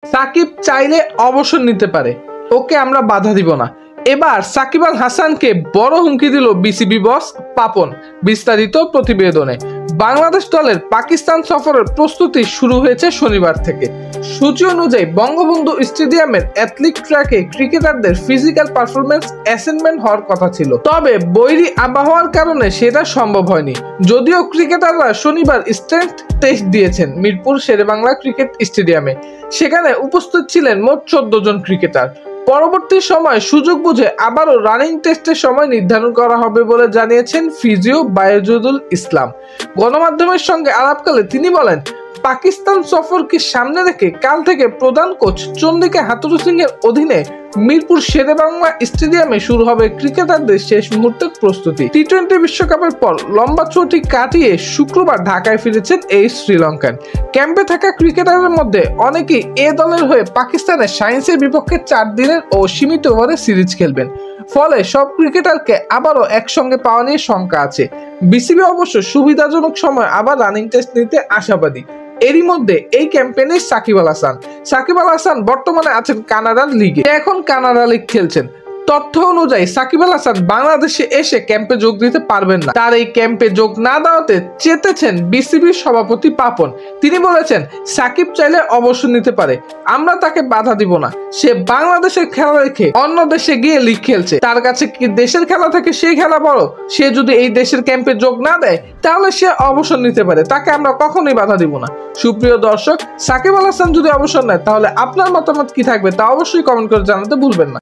সাকিব চাইলে অবসর নিতে পারে, ওকে আমরা বাধা দিব না। এবার সাকিব আল হাসানকে বড় হুমকি দিল বিসিবি বস পাপন। বিস্তারিত প্রতিবেদনে। বাংলাদেশ দলের পাকিস্তান সফরের প্রস্তুতি শুরু হয়েছে শনিবার থেকে। সূচি অনুযায়ী বঙ্গবন্ধু স্টেডিয়ামের অ্যাথলেটিক ট্র্যাকে ক্রিকেটারদের ফিজিক্যাল পারফরমেন্স অ্যাসেসমেন্ট হওয়ার কথা ছিল, তবে বৈরী আবহাওয়ার কারণে সেটা সম্ভব হয়নি। যদিও ক্রিকেটাররা শনিবার স্ট্রেংথ টেস্ট দিয়েছেন মিরপুর শেরেবাংলা ক্রিকেট স্টেডিয়ামে। সেখানে উপস্থিত ছিলেন মোট 14 জন ক্রিকেটার। পরবর্তী সময় সুযোগ বুঝে আবারও রানিং টেস্টের সময় নির্ধারণ করা হবে বলে জানিয়েছেন ফিজিও বায়েজুদুল ইসলাম। গণমাধ্যমের সঙ্গে আলাপকালে তিনি বলেন, পাকিস্তান সফরকে সামনে রেখে কাল থেকে প্রধান কোচ চন্ডিকা হাথুরু সিং এর অধীনে মিরপুর শেরেবাংলা স্টেডিয়ামে শুরু হবে ক্রিকেটারদের শেষ মুহূর্তের প্রস্তুতি। টি-20 বিশ্বকাপের পর লম্বা ছুটি কাটিয়ে শুক্রবার ঢাকায় ফিরেছেন এই শ্রীলঙ্কান। ক্যাম্পে থাকা ক্রিকেটারের মধ্যে অনেকেই এ দলের হয়ে পাকিস্তানের সায়েন্সের বিপক্ষে 4 দিনের ও সীমিত ওভারে সিরিজ খেলবেন। ফলে সব ক্রিকেটারকে আবারও একসঙ্গে পাওয়া নিয়ে শঙ্কা আছে। বিসিবি অবশ্য সুবিধাজনক সময় আবার রানিং টেস্ট নিতে আশাবাদী। এরই মধ্যে এই ক্যাম্পেইনে সাকিব আল হাসান বর্তমানে আছেন কানাডার লিগে, এখন কানাডা লিগ খেলছেন। তথ্য অনুযায়ী সাকিব আল হাসান বাংলাদেশে এসে ক্যাম্পে যোগ দিতে পারবেন না। তার এই ক্যাম্পে যোগ না দেওয়াতে চেতেছেন বিসিবির সভাপতি পাপন। তিনি বলেছেন, সাকিব চাইলে অবসর নিতে পারে, আমরা তাকে বাধা দিব না। সে বাংলাদেশের খেলা রেখে অন্য দেশে গিয়ে লিগ খেলছে, তার কাছে কি দেশের খেলা থেকে সেই খেলা বড়? সে যদি এই দেশের ক্যাম্পে যোগ না দেয় তাহলে সে অবসর নিতে পারে, তাকে আমরা কখনোই বাধা দিব না। সুপ্রিয় দর্শক, সাকিব আল হাসান যদি অবসর নেয় তাহলে আপনার মতামত কি থাকবে তা অবশ্যই কমেন্ট করে জানাতে ভুলবেন না।